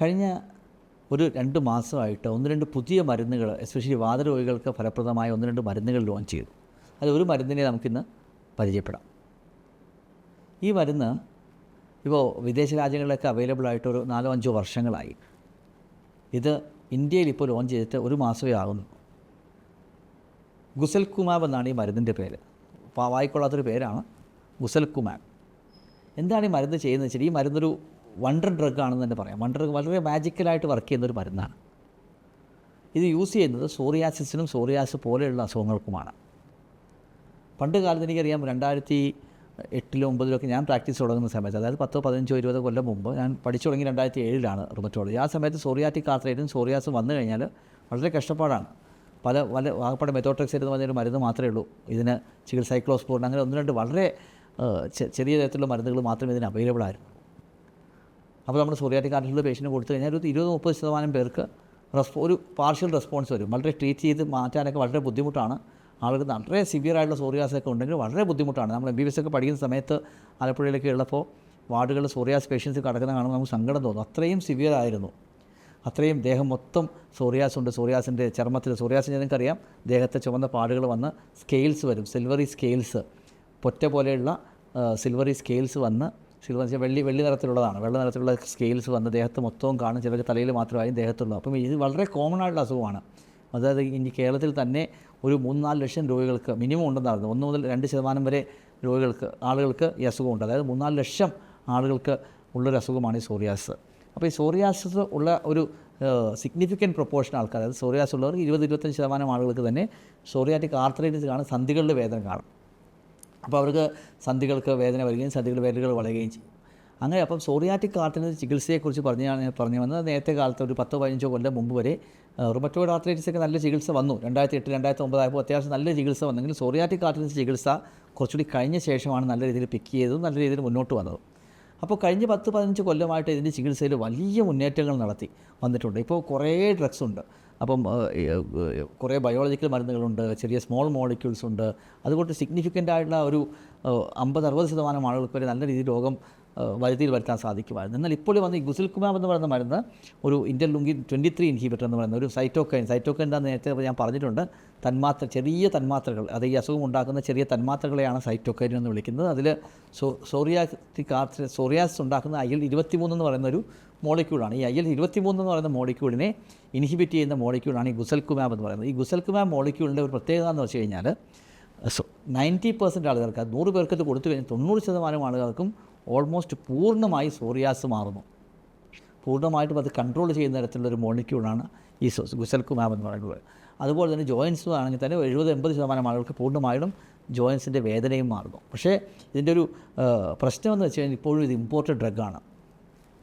കഴിഞ്ഞ ഒരു 2 മാസമായിട്ട് 1-2 പുതിയ മരുന്നുകൾ, എസ്പെഷ്യലി വാതരോഗികൾക്ക് ഫലപ്രദമായ 1-2 മരുന്നുകൾ ലോഞ്ച് ചെയ്തു. അതിലൊരു മരുന്നിനെ നമുക്കിന്ന് പരിചയപ്പെടാം. ഈ മരുന്ന് ഇപ്പോൾ വിദേശ രാജ്യങ്ങളിലൊക്കെ അവൈലബിൾ ആയിട്ട് ഒരു 4-5 വർഷങ്ങളായി. ഇത് ഇന്ത്യയിൽ ഇപ്പോൾ ലോഞ്ച് ചെയ്തിട്ട് ഒരു മാസമേ ആകുന്നു. ഗുസൽകുമാബ് എന്നാണ് ഈ മരുന്നിൻ്റെ പേര്. വായിക്കൊള്ളാത്തൊരു പേരാണ് ഗുസൽകുമാബ്. എന്താണ് ഈ മരുന്ന് ചെയ്യുന്നത് വെച്ചാൽ, ഈ മരുന്നൊരു വണ്ടർ ഡ്രഗ് ആണെന്ന് തന്നെ പറയാം. വണ്ടർ ഡ്രഗ് വളരെ മാജിക്കലായിട്ട് വർക്ക് ചെയ്യുന്നൊരു മരുന്നാണ്. ഇത് യൂസ് ചെയ്യുന്നത് സോറിയാസിസിനും സോറിയാസിസ് പോലെയുള്ള അസുഖങ്ങൾക്കുമാണ്. പണ്ട് കാലത്ത് എനിക്കറിയാം, 2008-2009 ഞാൻ പ്രാക്ടീസ് തുടങ്ങുന്ന സമയത്ത്, അതായത് 10, 15, 20 കൊല്ലം മുമ്പ്, ഞാൻ പഠിച്ചു തുടങ്ങി 2007 റുമറ്റോളജി. ആ സമയത്ത് സോറിയാറ്റിക് ആർത്രൈറ്റിസും സോറിയാസും വന്നു കഴിഞ്ഞാൽ വളരെ കഷ്ടപ്പാടാണ്. പല ആകപ്പാടെ മെത്തോട്രെക്സേറ്റ് എന്ന് പറഞ്ഞൊരു മരുന്ന് മാത്രമേ ഉള്ളൂ ഇതിന്. സൈക്ലോസ്പോറിൻ, അങ്ങനെ 1-2 വളരെ ചെറിയ തരത്തിലുള്ള മരുന്നുകൾ മാത്രമേ ഇതിന് അവൈലബിൾ ആയിരുന്നു. അപ്പോൾ നമ്മൾ സോറിയാറ്റിക് ആർത്രൈറ്റിലുള്ള പേഷ്യൻറ്റ് കൊടുത്തു കഴിഞ്ഞാൽ ഒരു 20-30% പേർക്ക് ഒരു പാർഷ്യൽ റെസ്പോൺസ് വരും. വളരെ ട്രീറ്റ് ചെയ്ത് മാറ്റാനൊക്കെ വളരെ ബുദ്ധിമുട്ടാണ്. ആളുകൾ വളരെ സിവിയർ ആയിട്ടുള്ള സോറിയാസൊക്കെ ഉണ്ടെങ്കിൽ വളരെ ബുദ്ധിമുട്ടാണ്. നമ്മൾ MBBS ഒക്കെ പഠിക്കുന്ന സമയത്ത് ആലപ്പുഴയിലൊക്കെ ഉള്ളപ്പോൾ വാർഡുകളിൽ സോറിയാസ് പേഷ്യൻസ് കിടക്കുന്ന കാണുമ്പോൾ നമുക്ക് സങ്കടം തോന്നും. അത്രയും സിവിയർ ആയിരുന്നു. അത്രയും ദേഹം മൊത്തം സോറിയാസ് ഉണ്ട്. സോറിയാസിൻ്റെ ചർമ്മത്തിൽ സോറിയാസിന് നിങ്ങൾക്കറിയാം, ദേഹത്തെ ചുവന്ന പാടുകൾ വന്ന് സ്കെയിൽസ് വരും, സിൽവറി സ്കെയിൽസ്, പൊറ്റ പോലെയുള്ള സിൽവറി സ്കെയിൽസ് വന്ന്, സിൽവർ വെള്ളി നിറത്തിലുള്ളതാണ്, വെള്ള നിറത്തിലുള്ള സ്കെയിൽസ് വന്ന് ദേഹത്ത് മൊത്തവും കാണും. ചിലർക്ക് തലയിൽ മാത്രമായും ദേഹത്തുള്ളൂ. അപ്പം ഇത് വളരെ കോമൺ ആയിട്ടുള്ള അസുഖമാണ്. അതായത് ഇനി കേരളത്തിൽ തന്നെ ഒരു 3-4 ലക്ഷം രോഗികൾക്ക് മിനിമം ഉണ്ടെന്നാണ്. 1 മുതൽ 2% വരെ ആളുകൾക്ക് ഈ അസുഖമുണ്ട്. അതായത് 3-4 ലക്ഷം ആളുകൾക്ക് ഉള്ളൊരു അസുഖമാണ് ഈ സോറിയാസിസ്. അപ്പോൾ ഈ സോറിയാസിസ് ഉള്ള ഒരു സിഗ്നിഫിക്കൻറ്റ് പ്രൊപ്പോർഷൻ ആൾക്കാർ, അതായത് സോറിയാസിസ് ഉള്ളവർ 20-25% ആളുകൾക്ക് തന്നെ സോറിയാറ്റിക് ആർത്രൈറ്റിസ് കാണും, സന്ധികളിൽ വേദന കാണും. അപ്പോൾ അവർക്ക് സന്ധികൾക്ക് വേദന വരികയും സന്ധികളുടെ വേദനകൾ വളരുകയും ചെയ്യും. അങ്ങനെ അപ്പം സോറിയാറ്റിക് ആർത്രൈറ്റിസ് ചികിത്സയെക്കുറിച്ച് പറഞ്ഞു വന്നത് നേരത്തെ കാലത്ത് ഒരു 10-15 കൊല്ലം മുമ്പ് വരെ റുമറ്റോയിഡ് ആർത്രൈറ്റിസൊക്കെ നല്ല ചികിത്സ വന്നു. 2008-2009 ആയപ്പോൾ അത്യാവശ്യം നല്ല ചികിത്സ വന്നെങ്കിൽ സോറിയാറ്റിക് ആർത്രൈറ്റിസ് ചികിത്സ കുറച്ചുകൂടി കഴിഞ്ഞ ശേഷമാണ് നല്ല രീതിയിൽ പിക്ക് ചെയ്തതും നല്ല രീതിയിൽ മുന്നോട്ട് വന്നതും. അപ്പോൾ കഴിഞ്ഞ 10-15 കൊല്ലമായിട്ട് ഇതിൻ്റെ ചികിത്സയിൽ വലിയ മുന്നേറ്റങ്ങൾ വന്നിട്ടുണ്ട്. ഇപ്പോൾ കുറേ ഡ്രഗ്സ് ഉണ്ട്. അപ്പം കുറേ ബയോളജിക്കൽ മരുന്നുകളുണ്ട്, ചെറിയ സ്മോൾ മോളിക്യൂൾസ് ഉണ്ട്. അതുകൊണ്ട് സിഗ്നിഫിക്കൻ്റ് ആയിട്ടുള്ള ഒരു 50-60% ആളുകൾക്ക് വരെ നല്ല രീതിയിൽ രോഗം വരുത്തിയിൽ വരുത്താൻ സാധിക്കുമായിരുന്നു. എന്നാൽ ഇപ്പോൾ വന്ന് ഈ ഗുസൽകുമാബ് എന്ന് പറയുന്ന മരുന്ന് ഒരു ഇന്റർലൂങ്കിൻ 23 ഇൻഹിബിറ്റർ എന്ന് പറയുന്ന ഒരു സൈറ്റോകൈൻ എന്താണെന്ന് നേരത്തെ ഞാൻ പറഞ്ഞിട്ടുണ്ട്. ചെറിയ തന്മാത്രകൾ, അത് ഈ അസുഖം ഉണ്ടാക്കുന്ന ചെറിയ തന്മാത്രകളെയാണ് സൈറ്റോകൈൻ എന്ന് വിളിക്കുന്നത്. അതിൽ സോറിയാസിസ് ഉണ്ടാക്കുന്ന IL-23 എന്ന് പറയുന്ന ഒരു മോളിക്യൂളാണ്. ഈ IL-23 എന്ന് പറയുന്ന മോളിക്യൂളിനെ ഇൻഹിബിറ്റ് ചെയ്യുന്ന മോളിക്യൂളാണ് ഈ ഗുസൽകുമാബ് എന്ന് പറയുന്നത്. ഈ ഗുസൽകുമാബ് മോളിക്യൂളിൻ്റെ ഒരു പ്രത്യേകത എന്ന് വെച്ച് കഴിഞ്ഞാൽ 90% ആളുകൾക്ക്, 100 പേർക്ക് ഇത് കൊടുത്തു കഴിഞ്ഞാൽ 90% ആളുകൾക്കും ഓൾമോസ്റ്റ് പൂർണ്ണമായി സോറിയാസ് മാറുന്നു. പൂർണ്ണമായിട്ടും അത് കൺട്രോൾ ചെയ്യുന്ന തരത്തിലുള്ളൊരു മോളിക്യൂളാണ് ഈ ഗുസൽകുമാബ് എന്ന് പറയുന്നത്. അതുപോലെ തന്നെ ജോയിൻസ് ആണെങ്കിൽ തന്നെ 70-80% ആളുകൾക്ക് പൂർണ്ണമായിട്ടും ജോയിൻസിൻ്റെ വേദനയും മാറുന്നു. പക്ഷേ ഇതിൻ്റെ ഒരു പ്രശ്നമെന്ന് വെച്ച് കഴിഞ്ഞാൽ ഇപ്പോഴും ഇത് ഇമ്പോർട്ടഡ് ഡ്രഗാണ്.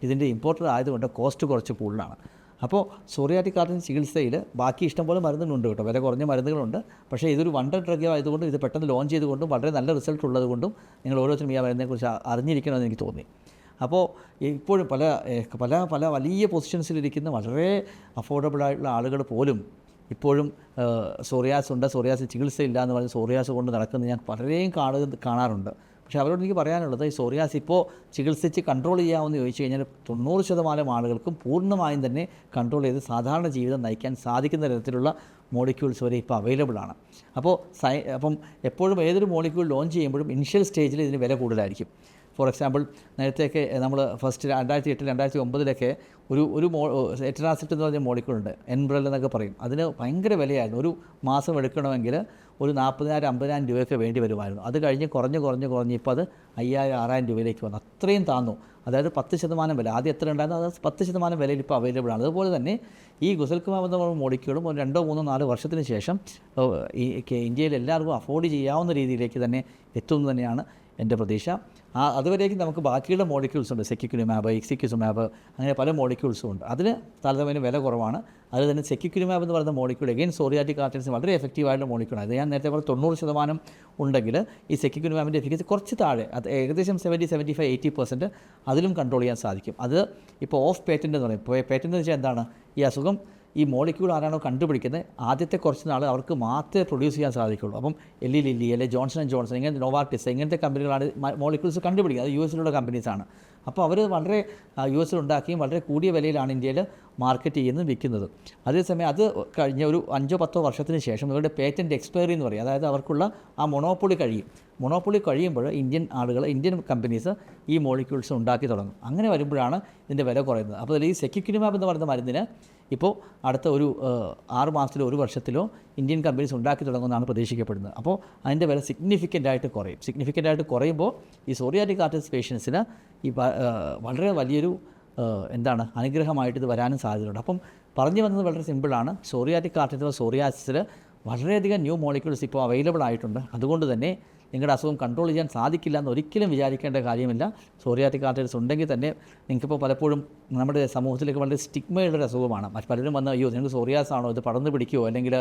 ഇതിൻ്റെ ഇമ്പോർട്ടഡ് ആയതുകൊണ്ട് കോസ്റ്റ് കുറച്ച് കൂടുതലാണ്. അപ്പോൾ സോറിയാറ്റിക് ആർത്രൈറ്റിസ് ചികിത്സയിൽ ബാക്കി ഇഷ്ടംപോലെ മരുന്നുകളുണ്ട് കേട്ടോ, വില കുറഞ്ഞ മരുന്നുകളുണ്ട്. പക്ഷേ ഇതൊരു വണ്ടർ ഡ്രഗ് ആയതുകൊണ്ടും ഇത് പെട്ടെന്ന് ലോഞ്ച് ചെയ്തുകൊണ്ടും വളരെ നല്ല റിസൾട്ട് ഉള്ളതുകൊണ്ടും നിങ്ങൾ ഓരോരുത്തരും ഈ മരുന്നിനെക്കുറിച്ച് അറിഞ്ഞിരിക്കണമെന്ന് എനിക്ക് തോന്നി. അപ്പോൾ ഇപ്പോഴും പല വലിയ പൊസിഷൻസിലിരിക്കുന്ന വളരെ അഫോർഡബിളായിട്ടുള്ള ആളുകൾ പോലും ഇപ്പോഴും സോറിയാസ് ചികിത്സയില്ല എന്ന് പറഞ്ഞ് സോറിയാസ് കൊണ്ട് നടക്കുന്നത് ഞാൻ പലരെയും കാണാറുണ്ട്. പക്ഷേ അവരോട് എനിക്ക് പറയാനുള്ളത്, ഈ സോറിയാസ് ഇപ്പോൾ ചികിത്സിച്ച് കൺട്രോൾ ചെയ്യാമെന്ന് ചോദിച്ചു കഴിഞ്ഞാൽ 90% ആളുകൾക്കും പൂർണ്ണമായും തന്നെ കൺട്രോൾ ചെയ്ത് സാധാരണ ജീവിതം നയിക്കാൻ സാധിക്കുന്ന തരത്തിലുള്ള മോളിക്യൂൾസ് വരെ ഇപ്പോൾ അവൈലബിൾ ആണ്. അപ്പം എപ്പോഴും ഏതൊരു മോളിക്യൂൾ ലോഞ്ച് ചെയ്യുമ്പോഴും ഇനിഷ്യൽ സ്റ്റേജിൽ ഇതിന് വില കൂടുതലായിരിക്കും. ഫോർ എക്സാമ്പിൾ, നേരത്തെയൊക്കെ നമ്മൾ ഫസ്റ്റ് 2008-2009 ഒരു എറ്റനാസിഡ് എന്ന് പറഞ്ഞ മോളിക്യൂളുണ്ട്, എൻബ്രൽ എന്നൊക്കെ പറയും. അതിന് ഭയങ്കര വിലയായിരുന്നു. ഒരു മാസം എടുക്കണമെങ്കിൽ ഒരു 40,000-50,000 രൂപയൊക്കെ വേണ്ടി വരുമായിരുന്നു. അത് കഴിഞ്ഞ് കുറഞ്ഞ് ഇപ്പോൾ അത് 5,000-6,000 രൂപയിലേക്ക് വന്നു. അത്രയും താന്നു. അതായത് 10% വില. ആദ്യം എത്ര ഉണ്ടായിരുന്നു, അത് 10% വിലയിൽ ഇപ്പോൾ അവൈലബിൾ ആണ്. അതുപോലെ തന്നെ ഈ ഗുസൽകുമാബ് എന്ന മോളിക്യൂളും ഒരു 2-3-4 വർഷത്തിന് ശേഷം ഇന്ത്യയിൽ എല്ലാവർക്കും അഫോർഡ് ചെയ്യാവുന്ന രീതിയിലേക്ക് തന്നെ എത്തുമെന്ന് തന്നെയാണ് എൻ്റെ പ്രതീക്ഷ. അതുവരേക്കും നമുക്ക് ബാക്കിയുള്ള മോളിക്യൂൾസ് ഉണ്ട്, സെക്യുക്യുലിമാബ്, ഇക്സിക്യുസുമാബ്, അങ്ങനെ പല മോളിക്യൂൾസും ഉണ്ട്. അതിന് താരതമ്യേന വില കുറവാണ്. അത് തന്നെ സെക്യുക്യുലിമാബ് എന്ന് പറയുന്ന മോളിക്യൂൾ എഗെയിൻ സോറിയാറ്റിക് ആർത്രൈറ്റിസിന് വളരെ എഫക്റ്റീവായിട്ടുള്ള മോളിക്യൂളാണ്. അത് ഞാൻ നേരത്തെ പറഞ്ഞ 90% ഉണ്ടെങ്കിൽ ഈ സെക്യുക്യുലിമാബിൻ്റെ എഫിക്കസി കുറച്ച് താഴെ, അത് ഏകദേശം 70-75-80% അതിലും കൺട്രോൾ ചെയ്യാൻ സാധിക്കും. അത് ഇപ്പോൾ ഓഫ് പേറ്റൻ്റ് എന്ന് പറയും. പേറ്റൻ്റ് എന്ന് വെച്ചാൽ എന്താണ്, ഈ അസുഖം ഈ മോളിക്യൂൾ ആരാണോ കണ്ടുപിടിക്കുന്നത് ആദ്യത്തെ കുറച്ച് നാൾ അവർക്ക് മാത്രമേ പ്രൊഡ്യൂസ് ചെയ്യാൻ സാധിക്കുള്ളൂ. അപ്പം എല്ലി ലില്ലി അല്ലെങ്കിൽ ജോൺസൺ ആൻഡ് ജോൺസൺ ഇങ്ങനത്തെ നോവാർട്ടിസ് ഇങ്ങനത്തെ കമ്പനികളാണ് മോളിക്യൂൾസ് കണ്ടുപിടിക്കുക. അത് US കമ്പനീസാണ്. അപ്പോൾ അവർ വളരെ US ഉണ്ടാക്കിയും വളരെ കൂടിയ വിലയിലാണ് ഇന്ത്യയിൽ മാർക്കറ്റ് ചെയ്യുന്നതും വിൽക്കുന്നത്. അതേസമയം അത് കഴിഞ്ഞ ഒരു 5-10 വർഷത്തിന് ശേഷം ഇവരുടെ പേറ്റൻറ്റ് എക്സ്പയറി എന്ന് പറയും. അതായത് അവർക്കുള്ള ആ മൊണോപ്പൊളി കഴിയുമ്പോൾ ഇന്ത്യൻ കമ്പനീസ് ഈ മോളിക്യൂൾസ് ഉണ്ടാക്കി തുടങ്ങും. അങ്ങനെ വരുമ്പോഴാണ് ഇതിൻ്റെ വില കുറയുന്നത്. അപ്പോൾ ഈ സെക്യുക്കിനുമാബ് എന്ന് പറയുന്ന മരുന്നിന് ഇപ്പോൾ അടുത്ത ഒരു 6 മാസത്തിലോ 1 വർഷത്തിലോ ഇന്ത്യൻ കമ്പനീസ് ഉണ്ടാക്കി തുടങ്ങുമെന്നാണ് പ്രതീക്ഷിക്കപ്പെടുന്നത്. അപ്പോൾ അതിൻ്റെ വില സിഗ്നിഫിക്കൻ്റായിട്ട് കുറയുമ്പോൾ ഈ സോറിയാറ്റിക് ആർത്രൈറ്റിസ് പേഷ്യൻസിന് ഈ വളരെ വലിയൊരു അനുഗ്രഹമായിട്ട് ഇത് വരാനും സാധ്യതയുണ്ട്. അപ്പം പറഞ്ഞു വന്നത് വളരെ സിമ്പിളാണ്. സോറിയാറ്റിക് ആർത്രൈറ്റിസ് സോറിയാസിസിൽ വളരെയധികം ന്യൂ മോളിക്യൂൾസ് ഇപ്പോൾ അവൈലബിൾ ആയിട്ടുണ്ട്. അതുകൊണ്ട് തന്നെ നിങ്ങളുടെ അസുഖം കൺട്രോൾ ചെയ്യാൻ സാധിക്കില്ല എന്ന് ഒരിക്കലും വിചാരിക്കേണ്ട കാര്യമില്ല. സോറിയാറ്റിക് ആർത്രൈറ്റിസ് ഉണ്ടെങ്കിൽ തന്നെ നിങ്ങൾക്കിപ്പോൾ പലപ്പോഴും നമ്മുടെ സമൂഹത്തിലേക്ക് വളരെ സ്റ്റിഗ്മയുള്ള ഒരു അസുഖമാണ്. പലരും വന്ന് അയ്യോ നിങ്ങൾക്ക് സോറിയാസ് ആണോ, ഇത് പടർന്നു പിടിക്കുമോ, അല്ലെങ്കിൽ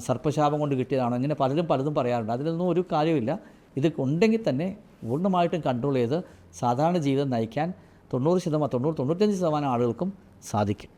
സർപ്പശാപം കൊണ്ട് കിട്ടിയതാണോ, ഇങ്ങനെ പലതും പറയാറുണ്ട്. അതിലൊന്നും ഒരു കാര്യമില്ല. ഇത് ഉണ്ടെങ്കിൽ തന്നെ പൂർണ്ണമായിട്ടും കൺട്രോൾ ചെയ്ത് സാധാരണ ജീവിതം നയിക്കാൻ 95% ആളുകൾക്കും സാധിക്കും.